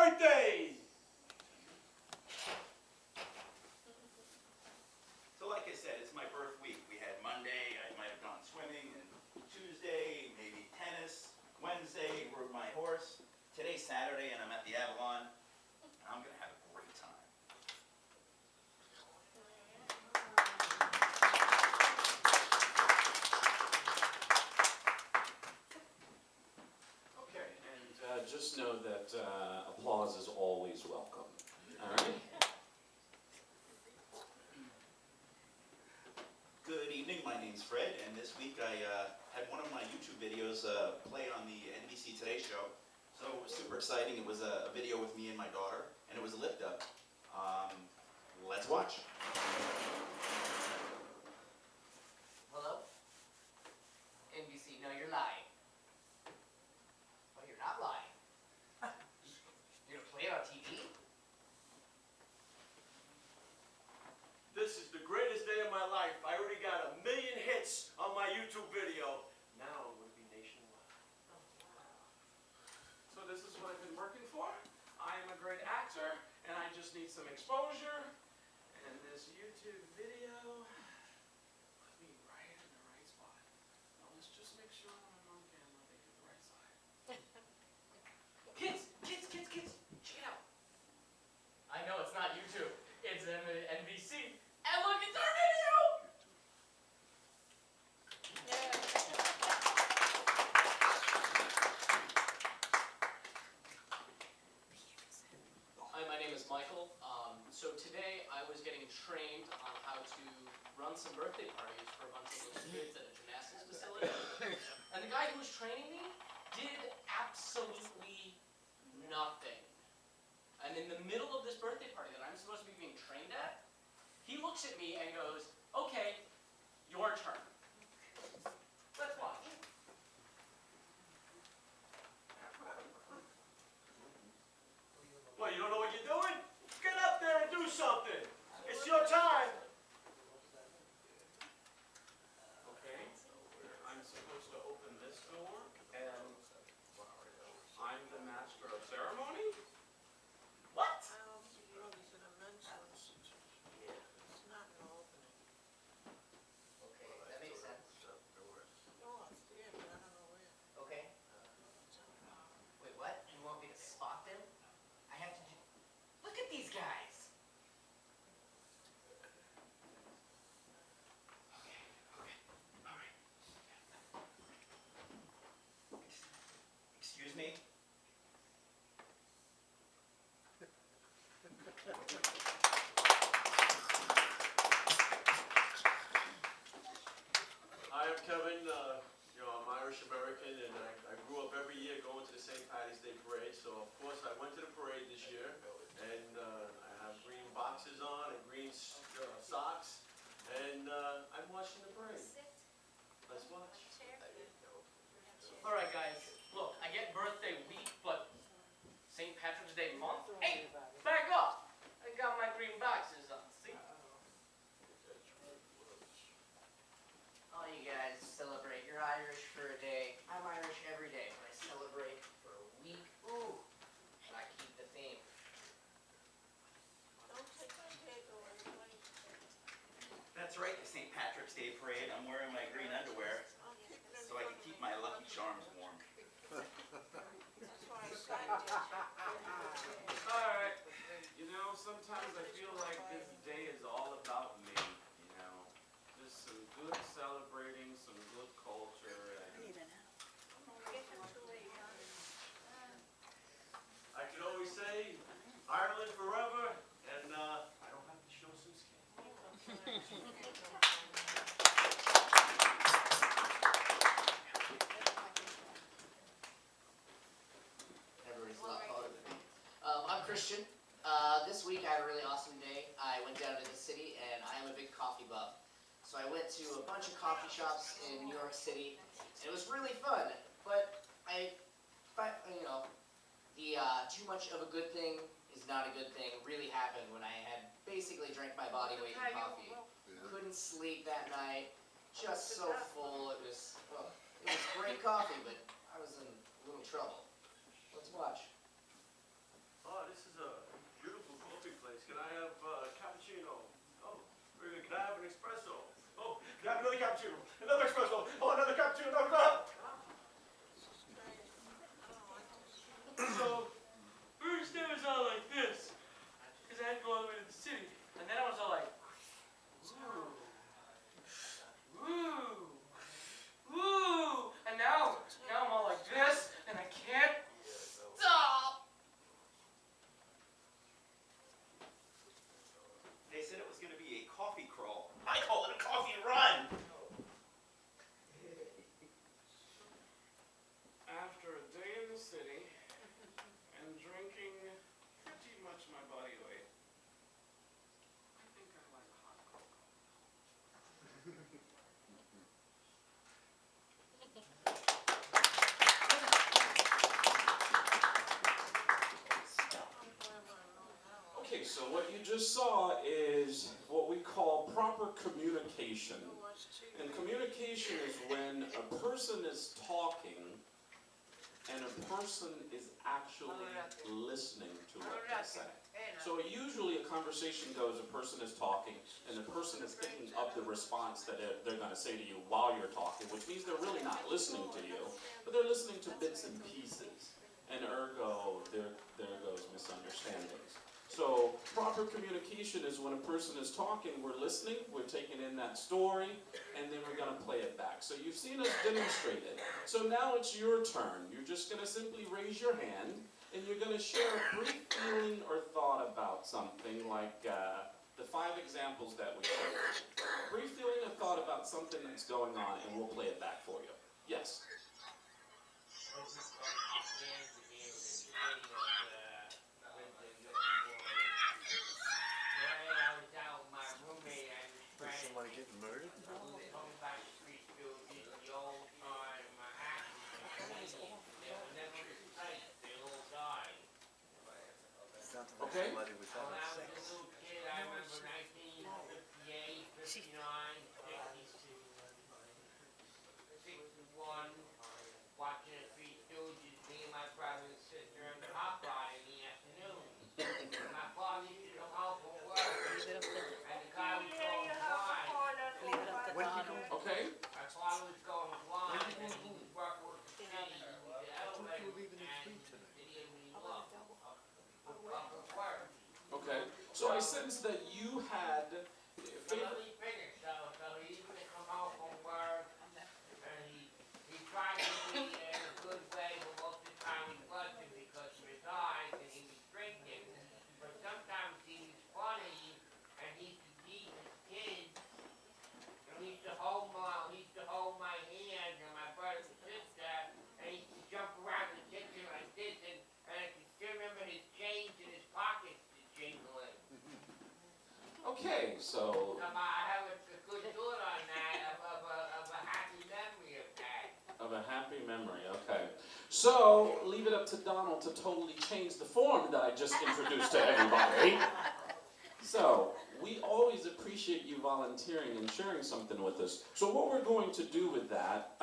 birthday! So like I said, it's my birth week. We had Monday, I might have gone swimming, and Tuesday, maybe tennis. Wednesday, rode my horse. Today's Saturday, and I'm at the Avalon. And I'm gonna have a great time. Okay, and just know that applause is always welcome. All right? Good evening, my name's Fred, and this week I had one of my YouTube videos play on the NBC Today show. So it was super exciting. It was a video with me and my daughter, and it was a lift up. Let's watch. Hello? NBC, no, you're lying. Oh, you're not lying. You're gonna play it on TV? This is the greatest day of my life. I already got 1 million hits on my YouTube video. Now it would be nationwide. So this is what I've been working for. I am a great actor, and I just need some exposure. And this YouTube video put me right in the right spot. Now let's just make sure when I'm on camera they get the right side. Kids! Check it out. I know it's not YouTube. It's NBC. And look, it's our video! Hi, my name is Michael. So today I was getting trained on how to run some birthday parties for a bunch of little kids at a gymnastics facility. And the guy who was training me did absolutely nothing. And in the middle of this birthday party that I'm supposed to be being trained at, he looks at me and goes, "Okay, your turn." Let's watch. What, you don't know what you're doing? Get up there and do something. It's your time. Okay, I'm supposed to open this door, and I'm the master of ceremony? What? Okay, that makes sense. Okay. Wait, what? You want me to spot them? I have to do... Look at these guys! Okay, alright. Excuse me? Hi, I'm Kevin. I'm Irish American, and I grew up every year going to the St. Patty's Day parade. So of course I went to the parade this year, and I have green boxes on and green socks, and I'm watching the parade. Let's watch. Alright guys, look, I get birthday week, but St. Patrick's Day month? Hey, back up! I got my green boxes on, see? All you guys celebrate, you're Irish for a day. I'm Irish every day, but I celebrate for a week. Ooh, and I keep the theme. That's right, the St. Patrick's Day parade. I'm wearing my green underwear so I can keep my Lucky Charms warm. Alright, sometimes I feel like this day is all about me, Just some good celebrating, some good culture, and I could always say, Ireland forever, and I don't have to show some skin. Everybody's a lot taller than me. I'm Christian. This week I had a really awesome day. I went down to the city, and I am a big coffee buff. So I went to a bunch of coffee shops in New York City, and it was really fun. But too much of a good thing is not a good thing really happened when I had basically drank my body weight in coffee. Couldn't sleep that night, just so full. It was great coffee, but I was in a little trouble. Let's watch. Oh, another espresso. Oh, another cappuccino. No, no. So, first it was all like this, because I had to go all the way to the city. And then I was all like, woo, woo. And now I'm all like this, and I can't stop. They said it was going to be a coffee crawl. I call it a coffee run. After a day in the city and drinking pretty much my body weight, I think I like hot cocoa. Okay, so what you just saw is what we call proper communication. And communication is when a person is talking and a person is actually listening to what they say. So usually a conversation goes, a person is talking and the person is thinking of the response that they're going to say to you while you're talking, which means they're really not listening to you, but they're listening to bits and pieces. And ergo, there goes misunderstandings. So proper communication is when a person is talking, we're listening, we're taking in that story, and then we're going to play it back. So you've seen us demonstrate it. So now it's your turn. You're just going to simply raise your hand, and you're going to share a brief feeling or thought about something like the 5 examples that we showed. Brief feeling or thought about something that's going on, and we'll play it back for you. Yes? Somebody getting murdered? Okay. Somebody was When I having was a sex. little kid, I remember 1958, 59, 61, watching the Three Stooges, me and my brother and sister in the hot rod in the afternoon. My father used to come home from work, and the guy was going blind. When did you go? Okay. My father was going blind, and he was working with the city, he was the I thought you elevator, were leaving at and 3 tonight. he didn't really look up at work. Okay. So I sense that you had So favorite. let me finish. So he used to come home from work, and he tried to be in a good way, but most of the time he wasn't because of his eyes, and he was drinking. But sometimes he was funny, and he used to tease his kids, and he used to hold my hand and my brother and sister, and he used to jump around the kitchen like this, and I can still remember his change in his pockets jingling. Okay, so I have a good thought on that, of a happy memory of that. of a happy memory. Okay. So leave it up to Donald to totally change the form that I just introduced to everybody. So we always appreciate you volunteering and sharing something with us. So what we're going to do with that,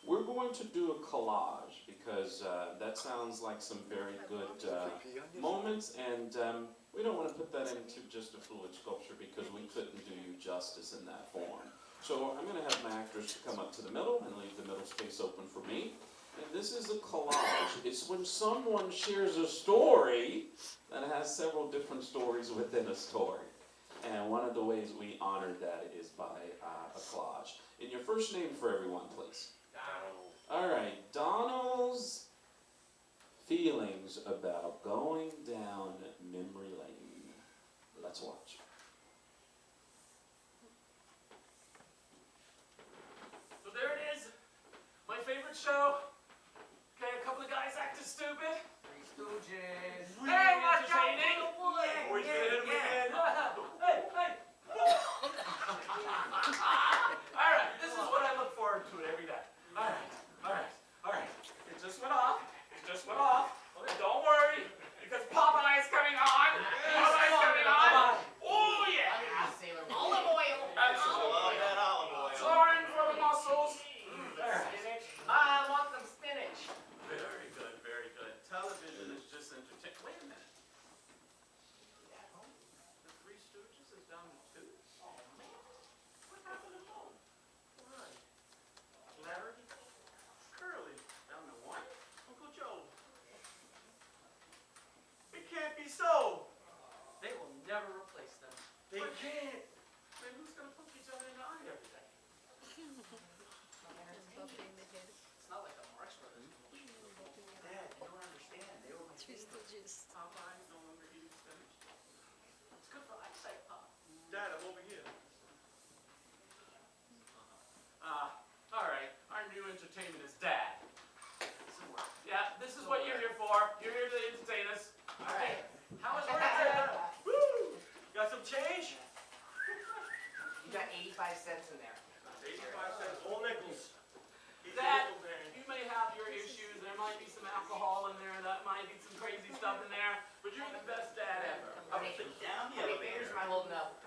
we're going to do a collage because that sounds like some very good moments, and we don't want to put that into just a fluid sculpture because we couldn't do you justice in that form. So I'm going to have my actors come up to the middle and leave the middle space open for me. And this is a collage. It's when someone shares a story that has several different stories within a story. And one of the ways we honor that is by a collage. And your first name for everyone, please. All right, Donald's feelings about going down memory lane. Let's watch. So there it is, my favorite show. Okay, a couple of guys acting stupid. Three Stooges. Hey, watch out for the wood. We did. Hey, hey. All right, this is what I look forward to every day. All right. It just went off. Don't worry, because Popeye's coming on. Oh yeah. Olive oil. Absolutely. That olive oil. Corn for the muscles. I want some spinach. Very good, very good. Television is just entertainment. Wait a minute. might be some alcohol in there, that might be some crazy stuff in there, but you're the best dad ever. How about the down the elevator? Am I holding up?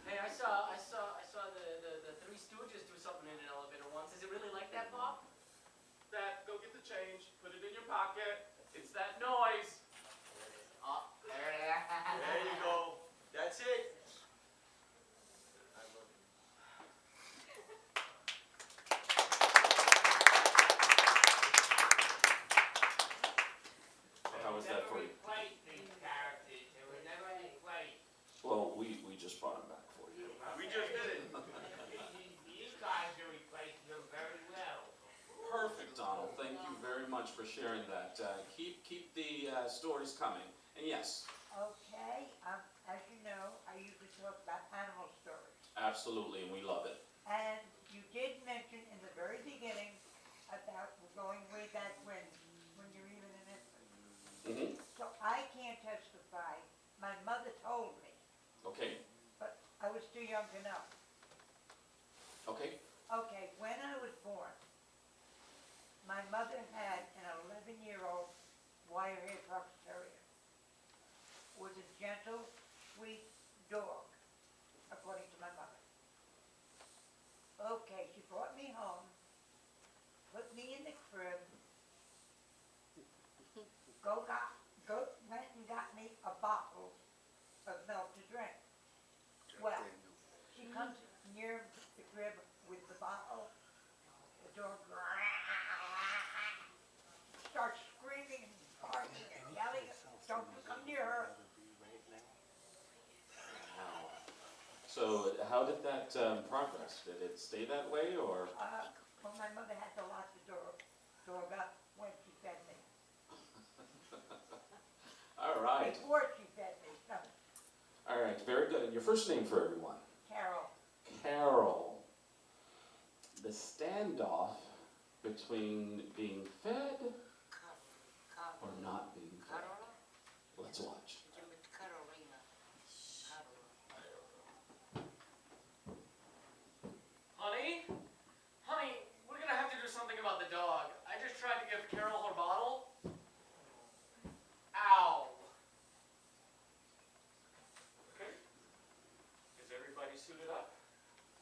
Hey, I saw the Three Stooges do something in an elevator once. Is it really like that, Bob? Dad, go get the change, put it in your pocket. It's that noise. Oh, there it is. There you go. That's it. How was that for you? Well, we just brought them back for you. We just did it. Perfect, Donald. Thank you very much for sharing that. Keep the stories coming. And yes, Okay, as you know, I usually talk about animal stories. absolutely, and we love it. And you did mention in the very beginning about going way back when you're even an infant. Mm-hmm. So I can't testify. My mother told me, Okay, but I was too young to know. okay, Okay, when I was born, my mother had an 11-year-old wire-haired fox terrier. It was a gentle, sweet dog, according to my mother. Okay, she brought me home, put me in the crib, went and got me a bottle of milk to drink. Well, she comes near the crib with the bottle, the dog starts screaming and barking and yelling, don't you come near her. wow. So how did that progress? Did it stay that way, or? Well, my mother had to lock the dog up when she fed me. All right, Before she fed me, no, all right, very good. And your first name for everyone? Carol. Carol. The standoff between being fed or not being fed. Let's watch. Honey, we're gonna have to do something about the dog. I just tried to give Carol her bottle. Ow. Okay. Is everybody suited up?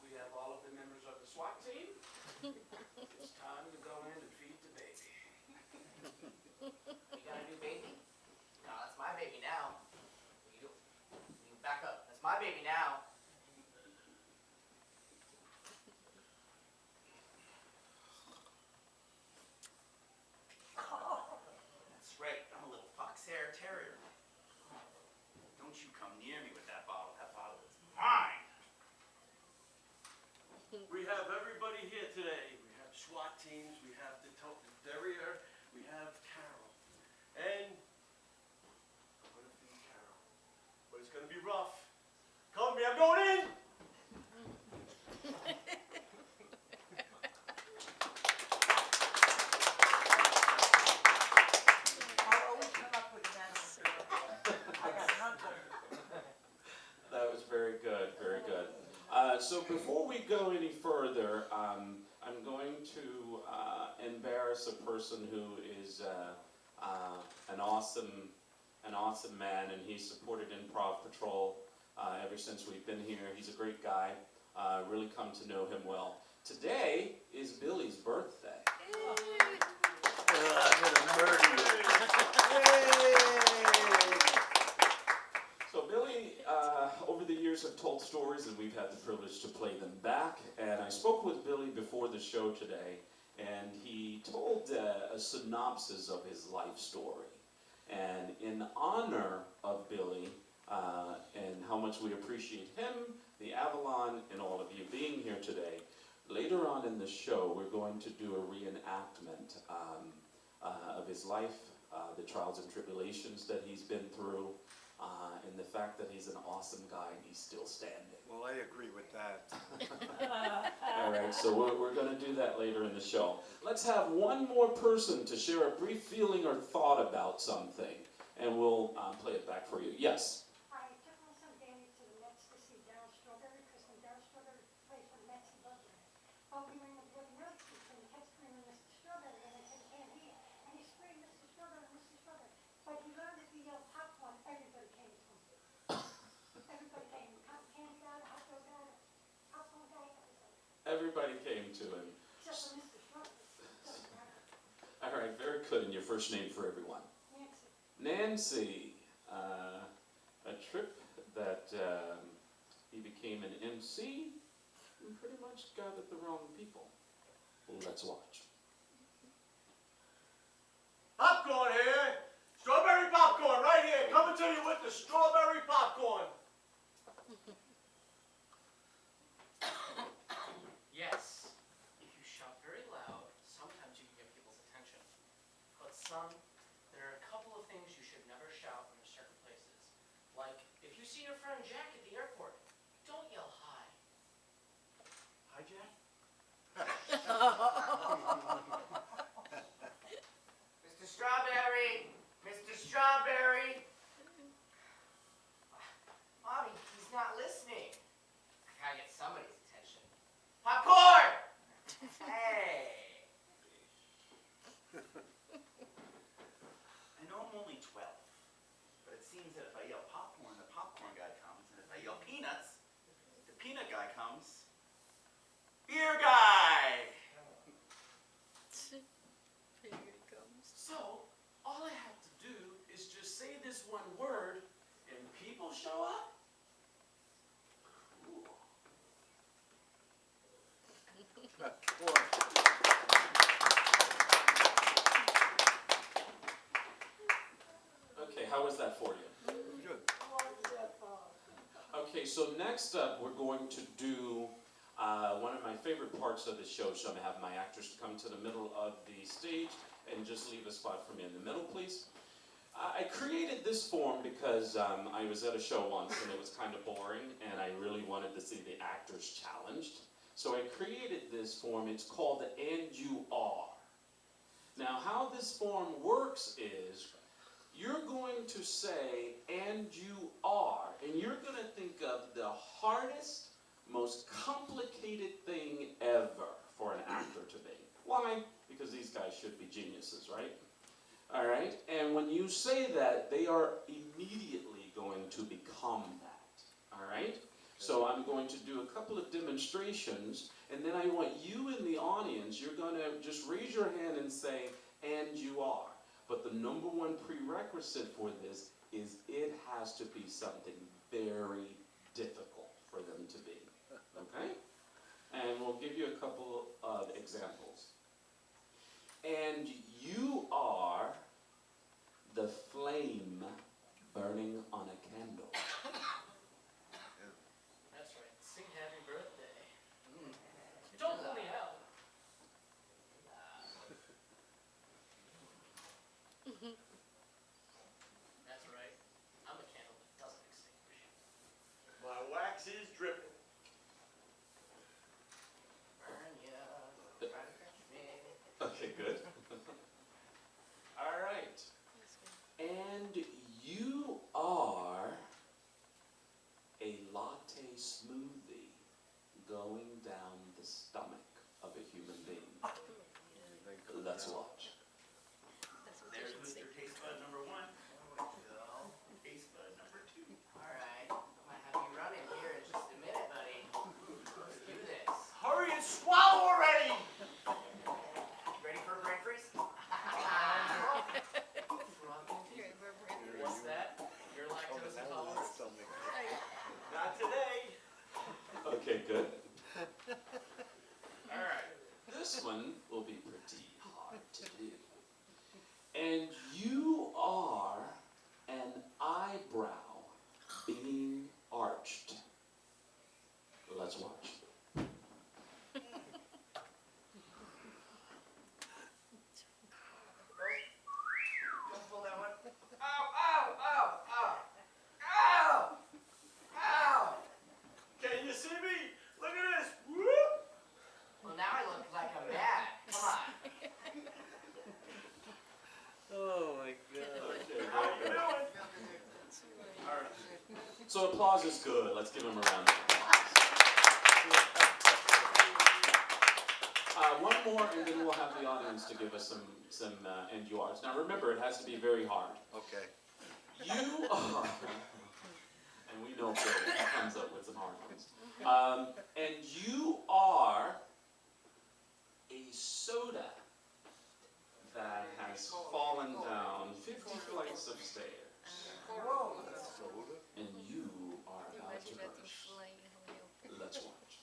We have all of the members of the SWAT team. It's time to go in and feed the baby. You got a new baby? No, that's my baby now. You back up. That's my baby now. That's right. I'm a little fox hair terrier. Don't you come near me with that bottle. That bottle is mine. We have everybody here today. We have SWAT teams, we have the terrier, we have Carol. And I'm gonna feed Carol. But it's gonna be rough. Come me, I'm going in! I'll always come up with an animal story. I got nothing. That was very good, very good. So before we go any further, I'm going to embarrass a person who is an awesome man, and he's supported Improv Patrol ever since we've been here. He's a great guy. Really come to know him well. Today is Billy's birthday. I'm gonna murder you. So Billy, over the years, have told stories, and we've had the privilege to play them back. And I spoke with Billy before the show today, and he told a synopsis of his life story. And in honor of Billy, and how much we appreciate him, the Avalon, and all of you being here today, later on in the show, we're going to do a reenactment of his life, the trials and tribulations that he's been through, and the fact that he's an awesome guy and he's still standing. Well, I agree with that. All right, so we're going to do that later in the show. Let's have one more person to share a brief feeling or thought about something, and we'll play it back for you. Yes? I took my son Danny to the Mets to see Darryl Strawberry, because when Darryl Strawberry plays for the Mets, he loves it. But we were in the bloody nurse, and he kept screaming, Mr. Strawberry, and I said, can't hear. everybody came to him. Except for Mr. Shrub. Doesn't matter. All right, very good. And your first name for everyone? Nancy. Nancy. A trip that he became an MC and pretty much gathered the wrong people. Let's watch. Popcorn here. Strawberry popcorn right here. Coming to you with the strawberry popcorn. Yes, if you shout very loud, sometimes you can get people's attention. But son, there are a couple of things you should never shout under certain places. Like, if you see your friend Jack at the airport, don't yell hi. Hi, Jack. Mr. Strawberry! Mr. Strawberry! Mommy, he's not listening. I gotta get somebody's attention. Popcorn! Hey! I know I'm only 12, but it seems that if I yell popcorn, the popcorn guy comes, and if I yell peanuts, the peanut guy comes. Beer guy! So, all I have to do is just say this one word and people show up? Cool. Okay, how was that for you? Good. Okay, so next up we're going to do one of my favorite parts of the show. So I'm going to have my actors come to the middle of the stage and just leave a spot for me in the middle, please. I created this form because I was at a show once and it was kind of boring and I really wanted to see the actors challenged. So I created this form. It's called the "And You Are." Now how this form works is you're going to say "and you are," and you're going to think of the hardest, most complicated thing ever for an actor to be. Why? Because these guys should be geniuses, right? All right? And when you say that, they are immediately going to become that. All right? So I'm going to do a couple of demonstrations, and then I want you in the audience, you're going to just raise your hand and say, "And you are." But the number one prerequisite for this is it has to be something very difficult for them to be. Okay? And we'll give you a couple of examples. And you are the flame burning on a candle. That's right. Sing happy birthday. Don't let me out. That's right. I'm a candle that doesn't extinguish. My wax is dripping. Burn ya, try to catch me. Okay, good. All right. And you are a latte smoothie going down the stomach of a human being. Let's watch. There's Mr. Taste Bud number 1. Go. Taste Bud number 2. Alright, I'm gonna have you running here in just a minute, buddy. Let's do this. Hurry and swallow already! Ready for a brain freeze? What's that? You're lactose intolerant? Not today. Okay, good. All right. This one will be pretty hard to do. And you are an eyebrow being arched. Let's watch. Don't pull that one. Ow, ow, ow, ow. Ow! Ow! Can you see me? Look at this. Whoop! Well, now I look like I'm mad. Come on. Oh my God. How you doing? All right. So applause is good. Let's give him a round of applause. One more, and then we'll have the audience to give us some and you are. Now remember, it has to be very hard. Okay. You are, and we know Phil comes up with some hard ones. And you are a soda that has fallen down 50 flights of stairs. Whoa. And you are about to burst. Let's watch.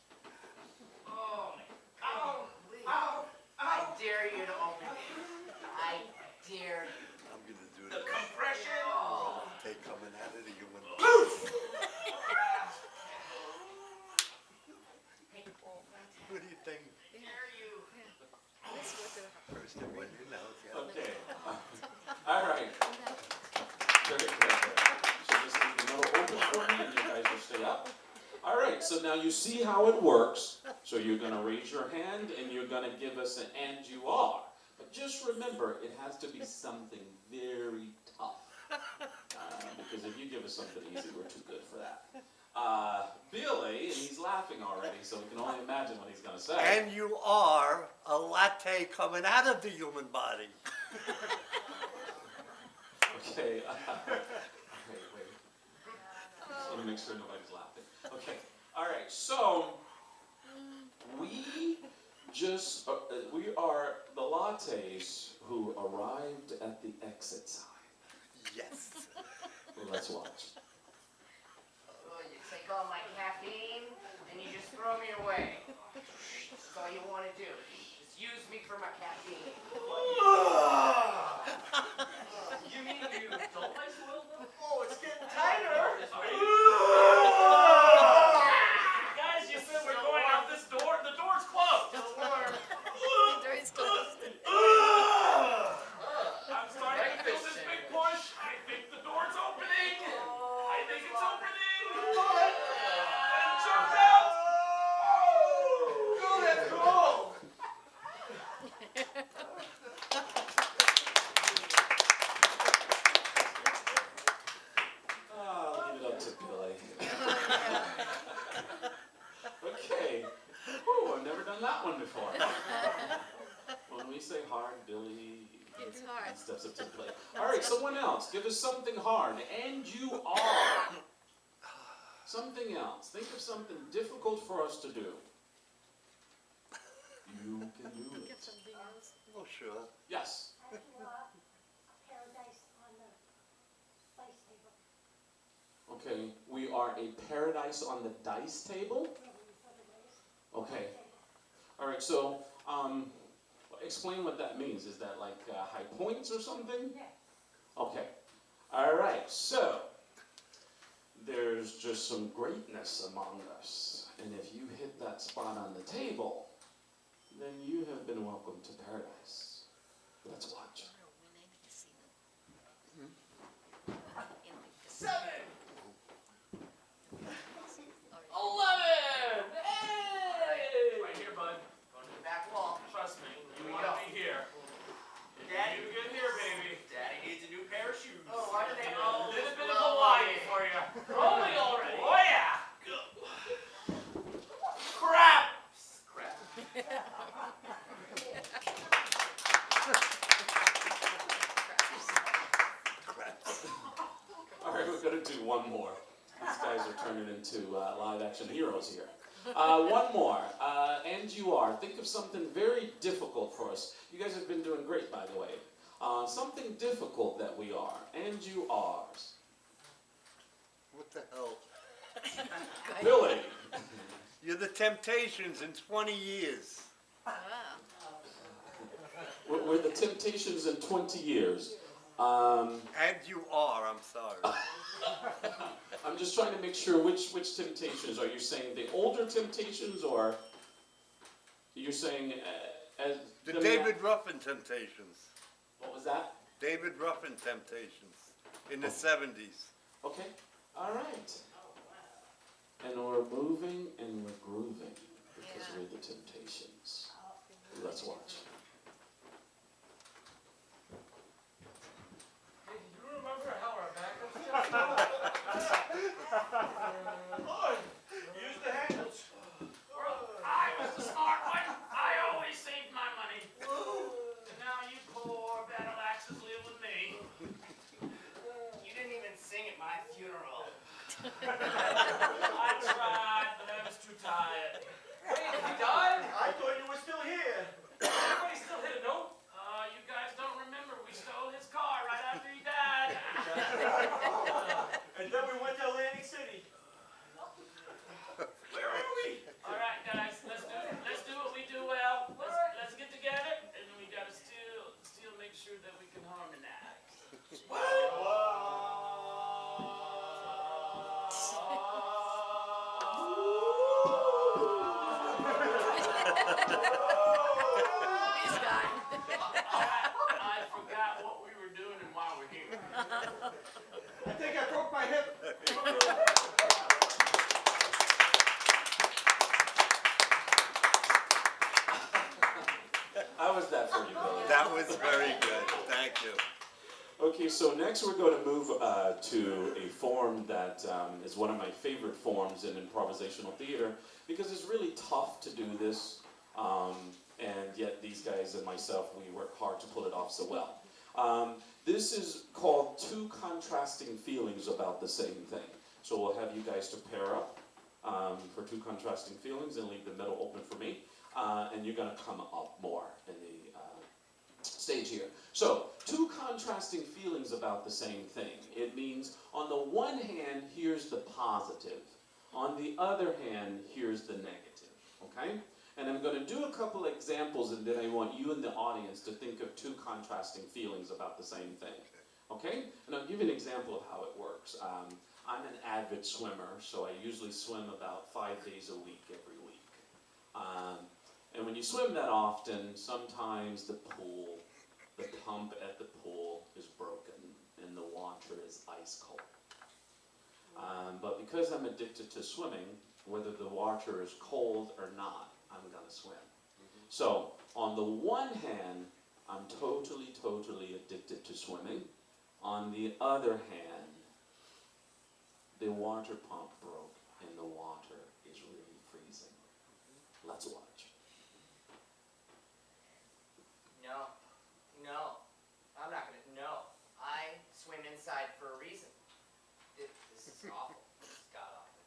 Oh, ow, ow, I dare you to open it. I dare you. I'm gonna do The it. compression. Oh. Take coming out of the human. What do you think? Dare you. First it went in, now it's out. Okay. All right. Very good. So just leave the middle open for me and you guys will stay up. All right, so now you see how it works. So you're going to raise your hand and you're going to give us an "and you are." But just remember, it has to be something very tough. Because if you give us something easy, we're too good for that. Billy, and he's laughing already, so we can only imagine what he's going to say. And you are a latte coming out of the human body. Okay. Wait. Just want to make sure nobody's laughing. Okay. All right. So we are the lattes who arrived at the exit sign. Yes. Let's watch. Oh, you take all my caffeine and you just throw me away. That's all you want to do. Just use me for my caffeine. You mean you don't like soiled milk? Oh, it's getting Tighter. Guys, you said we're going out this door. The door's closed. I'm starting to feel this big push. I think the door's opening. I think it's opening. And jump out. Oh, that's cool. Leave it up to Billy. Okay. Whew, I've never done that one before. When we say hard, Billy steps up to the plate. All right, someone else. Give us something hard. And you are. Something else. Think of something difficult for us to do. You can do it. Oh, sure. Yes. I do a paradise on the dice table. Okay. We are a paradise on the dice table. Yeah, we use other dice. Okay. All right. So, explain what that means. Is that like high points or something? Yeah. Okay. All right. So, there's just some greatness among us. And if you hit that spot on the table, then you have been welcomed to paradise. Let's watch. 7. 11. Hey! Right here, bud. Going to the back wall. Trust me. You Here we want to go. be here. Daddy. You get here, baby. Daddy needs a new pair of shoes. Oh, why do they Oh, all little bit of well, Hawaii for you? Rolling already. Oh yeah. Crap. Crap. All right, we're going to do one more. These guys are turning into live action heroes here. One more. And you are. Think of something very difficult for us. You guys have been doing great, by the way. Something difficult that we are. And you are. What the hell? Billy. You're the Temptations in 20 years. We're the Temptations in 20 years. And you are, I'm sorry. I'm just trying to make sure which Temptations. Are you saying the older Temptations, or you're saying as The David Ruffin Temptations. What was that? David Ruffin Temptations in the 70s. Okay. All right. And we're moving and we're grooving because we're the Temptations. Let's watch. Hey, do you remember how our backup stuff Boy, use the handles. I was the smart one. I always saved my money. And now you poor battle axes live with me. You didn't even sing at my funeral. I tried, but I was too tired. Wait, he died? I thought you were still here. That was very good. Thank you. Okay, so next we're going to move to a form that is one of my favorite forms in improvisational theater because it's really tough to do this, and yet these guys and myself, we work hard to pull it off so well. This is called two contrasting feelings about the same thing. So we'll have you guys to pair up for two contrasting feelings and leave the middle open for me, and you're going to come up more in the stage here. So, two contrasting feelings about the same thing. It means, on the one hand, here's the positive. On the other hand, here's the negative. Okay? And I'm going to do a couple examples, and then I want you in the audience to think of two contrasting feelings about the same thing. Okay? And I'll give you an example of how it works. I'm an avid swimmer, so I usually swim about 5 days a week every week. And when you swim that often, sometimes the pump at the pool is broken and the water is ice cold. But because I'm addicted to swimming, whether the water is cold or not, I'm gonna swim. So, on the one hand, I'm totally addicted to swimming. On the other hand, the water pump broke and the water is really freezing. Let's watch. No, I'm not gonna, no. I swim inside for a reason. This is awful. This is god-awful.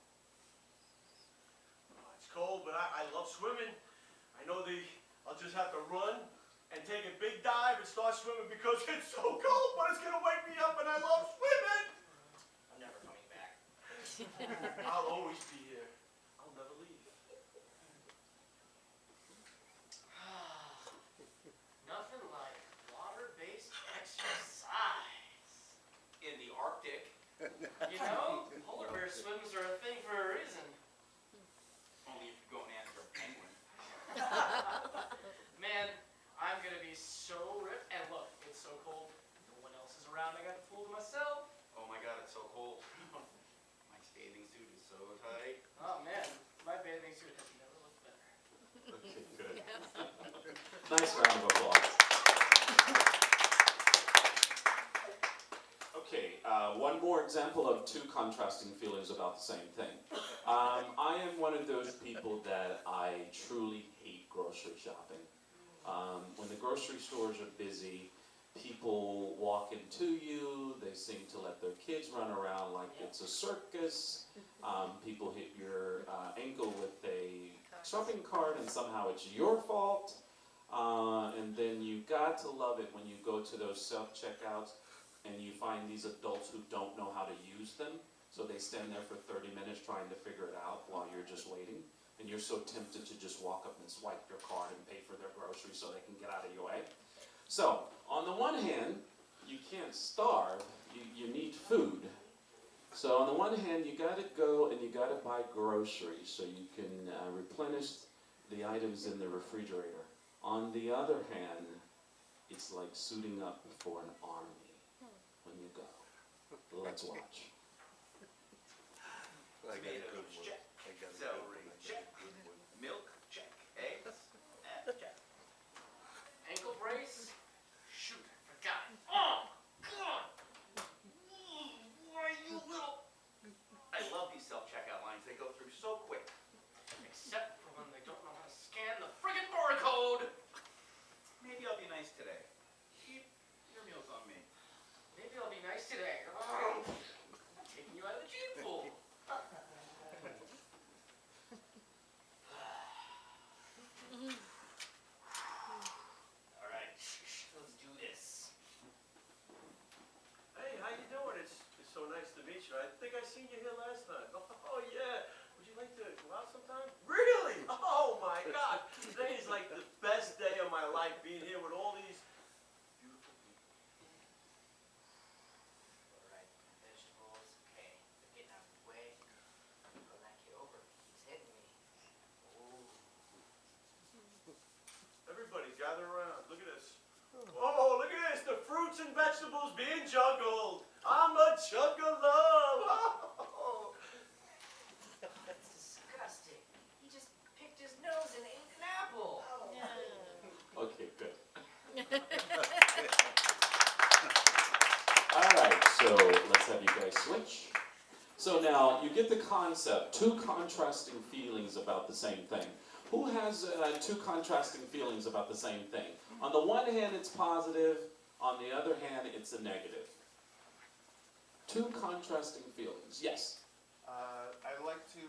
It's cold, but I love swimming. I know I'll just have to run and take a big dive and start swimming because it's so cold, but it's gonna wake me up and I love swimming. I'm never coming back. I'll always be here. I'll never leave. Nothing like water-based exercise. In the Arctic. You know, polar bear swims are a thing for a reason. Only if you're going after a penguin. Man, I'm gonna be so ripped. And look, it's so cold. No one else is around. I got the pool to myself. Oh my God, it's so cold. My bathing suit is so tight. Oh man, my bathing suit has never looked better. Okay, good. Nice round of applause. Okay, one more example of two contrasting feelings about the same thing. I am one of those people that I truly hate grocery shopping. When the grocery stores are busy, people walk into you, they seem to let their kids run around like it's a circus. People hit your ankle with a shopping cart and somehow it's your fault. And then you got to love it when you go to those self-checkouts and you find these adults who don't know how to use them. So they stand there for 30 minutes trying to figure it out while you're just waiting. And you're so tempted to just walk up and swipe your card and pay for their groceries so they can get out of your way. So, on the one hand, you can't starve, you need food. So on the one hand, you gotta go and you gotta buy groceries so you can replenish the items in the refrigerator. On the other hand, it's like suiting up for an army when you go. Let's watch. I got a good Tomatoes, one. check. I got a good Celery, one. I got check. a good one. Milk, check. Eggs, check. Ankle brace? Shoot, I forgot. Oh, God! Why, you little... I love these self-checkout lines. They go through so quick. Except for when they don't know how to scan the friggin' barcode! Maybe I'll be nice today. Keep your meals on me. Maybe I'll be nice today. Taking you out of the gene pool. Alright, let's do this. Hey, how you doing? It's so nice to meet you. I think I seen you here last time. Oh yeah. Would you like to go out sometime? Really? Oh my God. Today is like the best day of my life being here with all these beautiful people. Alright, vegetables, okay. They're getting out of the way. Run that kid over. He's hitting me. Oh. Everybody gather around. Look at this. Oh, look at this. The fruits and vegetables being juggled. I'm a juggalo. Oh. That's disgusting. He just picked his nose and ate an apple. Okay, good. have you guys switch. So now, you get the concept, two contrasting feelings about the same thing. Who has two contrasting feelings about the same thing? On the one hand, it's positive. On the other hand, it's a negative. Two contrasting feelings. Yes? I like to,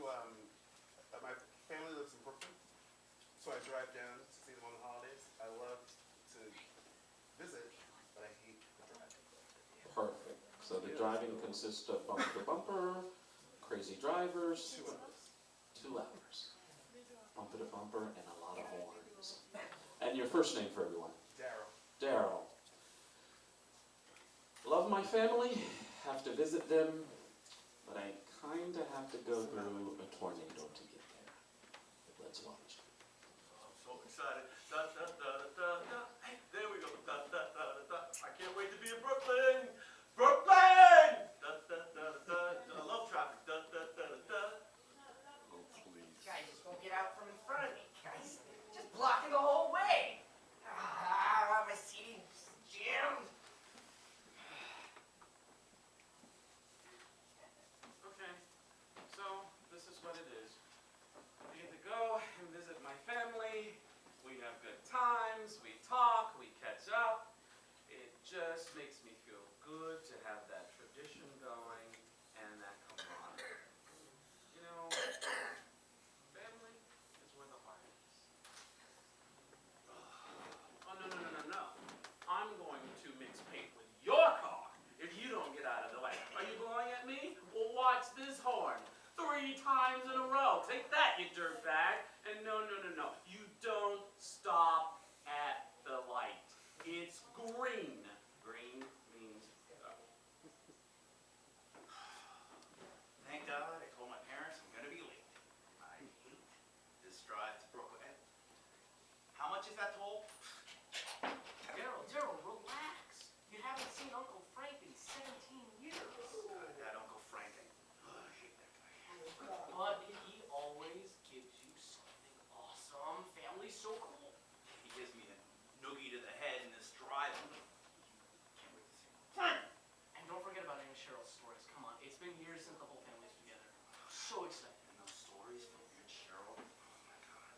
my family lives in Brooklyn, so I drive down to see them on the holidays. I love to visit, but I hate the drive. Perfect. So the driving consists of bumper to bumper, crazy drivers. 2 hours. 2 hours. Bumper to bumper and a lot of horns. And your first name for everyone? Daryl. Daryl. Love my family, have to visit them, but I kinda have to go through a tornado to get there. Let's watch. I'm so excited. Da, da, da, da, da, da. Hey, there we go. Da, da, da, da, da. I can't wait to be in Brooklyn. Brooklyn! Da, da, da, da, da. I love traffic. Da, da, da, da, da. Oh, please. Guys just won't get out from in front of me, guys. Just blocking the whole way. Ah, my seating's jammed. Okay, so this is what it is. I get to go and visit my family. We have good times, we talk, we catch up. It just makes me feel good to have that tradition going and that camaraderie. You know, family is where the heart is. Oh, no, no, no, no, no. I'm going to mix paint with your car if you don't get out of the way. Are you blowing at me? Well, watch this horn. 3 times in a row. Take that, you dirtbag. And no, no, no, no. You don't stop at the light. It's green. Green means go. Thank God I told my parents I'm gonna be late. I hate this drive to Brooklyn. How much is that toll? Daryl, relax. You haven't seen Uncle Frank in 17 years. That Uncle Frank. I hate that guy. But he always gives you something awesome. Family's so cool. He gives me a noogie to the head in this drive. Can't wait to see him. And don't forget about any Cheryl's stories. Come on, it's been years since the whole family's together. So excited. And those stories from Aunt Cheryl. Oh my God.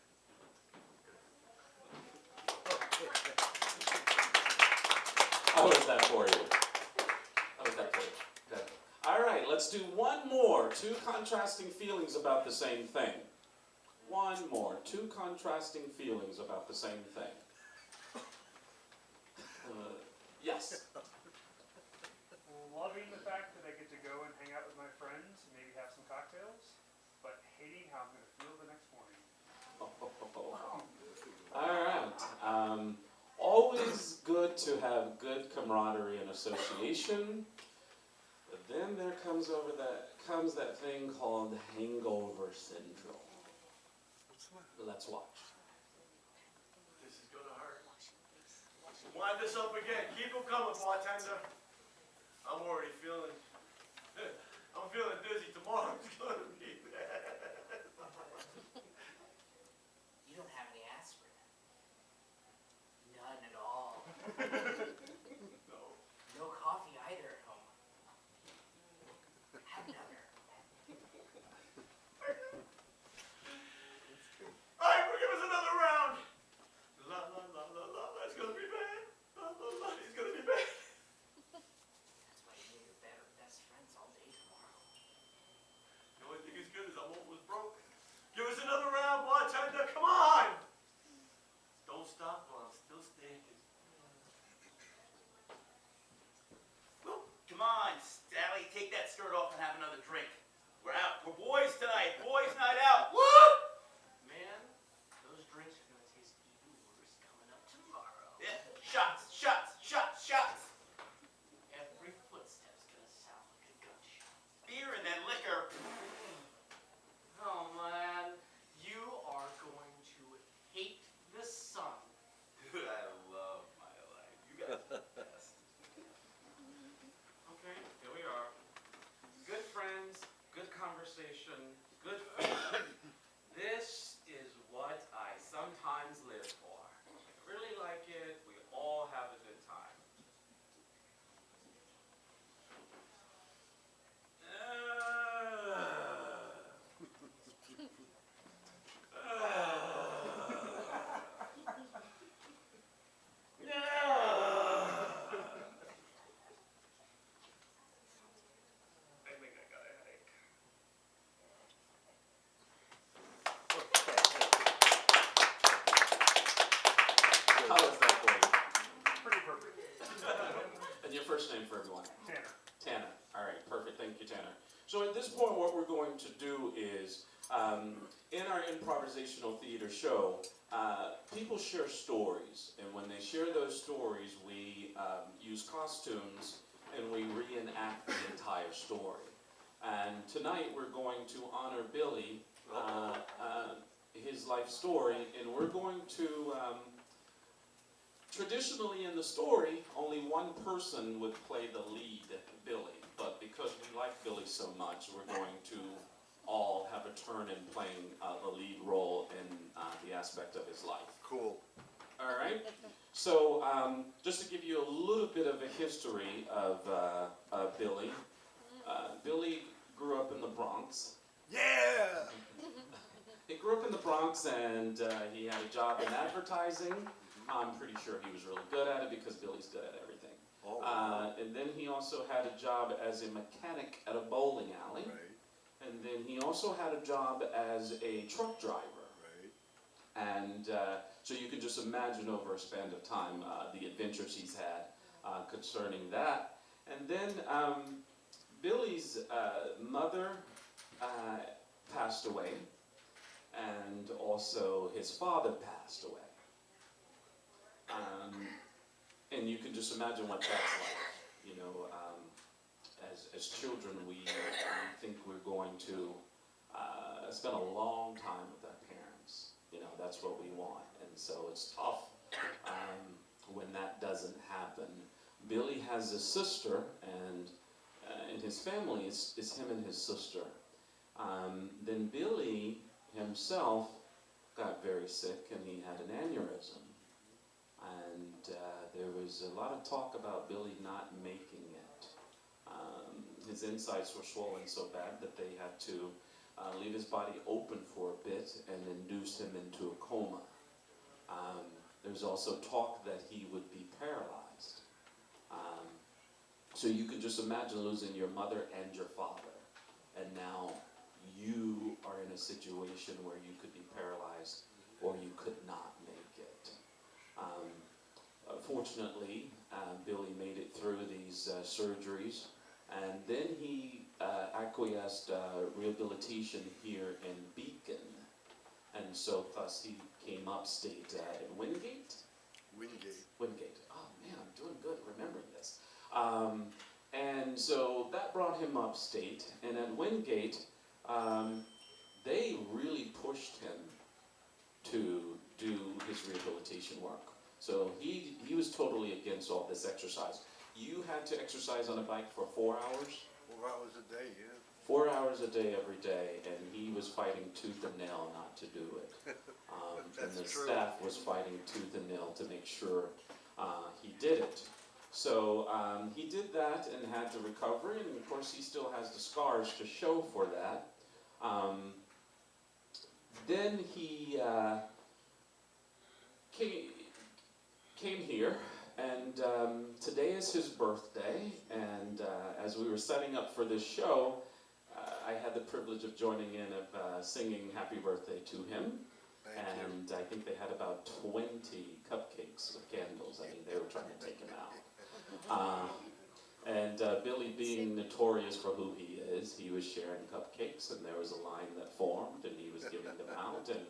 How was that for you? How was that for you? Good. All right, let's do one more. Two contrasting feelings about the same thing. One more. Two contrasting feelings about the same thing. Yes. Loving the fact that I get to go and hang out with my friends and maybe have some cocktails, but hating how I'm going to feel the next morning. All right. Always good to have good camaraderie and association. But then there comes that thing called hangover syndrome. Let's watch. This is gonna hurt. Wind this up again. Keep them coming, bartender. I'm already feeling, I'm feeling dizzy. Tomorrow's gonna be bad. You don't have any aspirin. None at all. No. No coffee either at home. Have another. All right, well, give us another round. La la la la la. That's gonna be bad. La la la. He's gonna be bad. That's why you and your best friends all day tomorrow. The only thing as good is I'm almost broke. Give us another round, bartender. Come on. Don't stop while I'm still standing. first name for everyone? Tanner. Tanner. All right, perfect. Thank you, Tanner. So at this point, what we're going to do is, in our improvisational theater show, people share stories, and when they share those stories, we use costumes and we reenact the entire story. And tonight we're going to honor Billy, his life story, and we're going to, traditionally in the story, only one person would play the lead, Billy. But because we like Billy so much, we're going to all have a turn in playing the lead role in the aspect of his life. Cool. All right? So, just to give you a little bit of a history of Billy. Billy grew up in the Bronx. Yeah! He grew up in the Bronx and he had a job in advertising. I'm pretty sure he was really good at it because Billy's good at everything. Oh, wow. And then he also had a job as a mechanic at a bowling alley. Right, And then he also had a job as a truck driver. right. And so you can just imagine over a span of time the adventures he's had concerning that. And then Billy's mother passed away, and also his father passed away. And you can just imagine what that's like. You know, as children, we think we're going to spend a long time with our parents. You know, that's what we want. And so it's tough when that doesn't happen. Billy has a sister, and in his family, it's him and his sister. Then Billy himself got very sick, and he had an aneurysm. And there was a lot of talk about Billy not making it. His insides were swollen so bad that they had to leave his body open for a bit and induce him into a coma. There's also talk that he would be paralyzed. So you can just imagine losing your mother and your father, and now you are in a situation where you could be paralyzed or you could not make it. Fortunately, Billy made it through these surgeries, and then he acquiesced rehabilitation here in Beacon, and so thus he came upstate in Wingate. Wingate. Oh man, I'm doing good remembering this. And so that brought him upstate, and at Wingate, they really pushed him to do his rehabilitation work. So he was totally against all this exercise. You had to exercise on a bike for 4 hours? 4 hours a day, yeah. 4 hours a day every day, and he was fighting tooth and nail not to do it. And the That's true. staff was fighting tooth and nail to make sure he did it. So he did that and had the recovery, and of course he still has the scars to show for that. Then he came here, and today is his birthday, and as we were setting up for this show, I had the privilege of joining in of singing happy birthday to him. Thank you. I think they had about 20 cupcakes with candles. I mean, they were trying to take him out. Billy, being notorious for who he is, he was sharing cupcakes, and there was a line that formed, and he was giving them out, and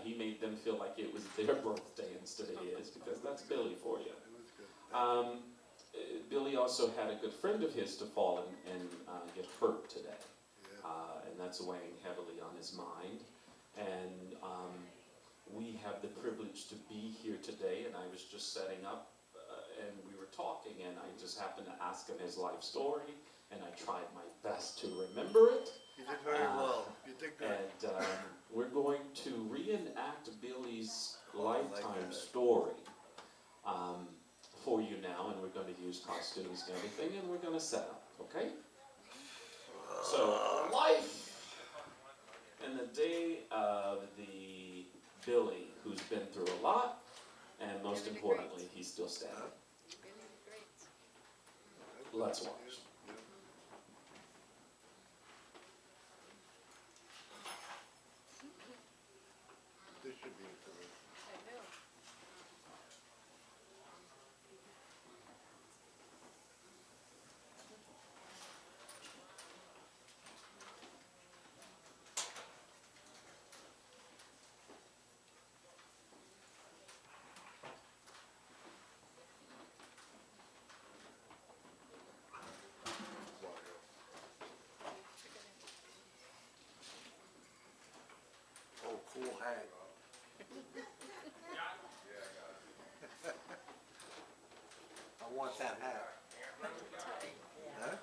he made them feel like it was their birthday instead of his, because that's Billy for you. It was good. Billy also had a good friend of his to fall and get hurt today. Yeah. And that's weighing heavily on his mind. And we have the privilege to be here today, and I was just setting up, and we were talking, and I just happened to ask him his life story, and I tried my best to remember it. You did very well. You did good. And we're going to reenact Billy's Oh, I like lifetime that. story for you now, and we're going to use costumes and everything, and we're going to set up, okay? So, life in the day of the Billy who's been through a lot, and most importantly, he's still standing. Let's watch. This should be interesting. want that hat. Huh?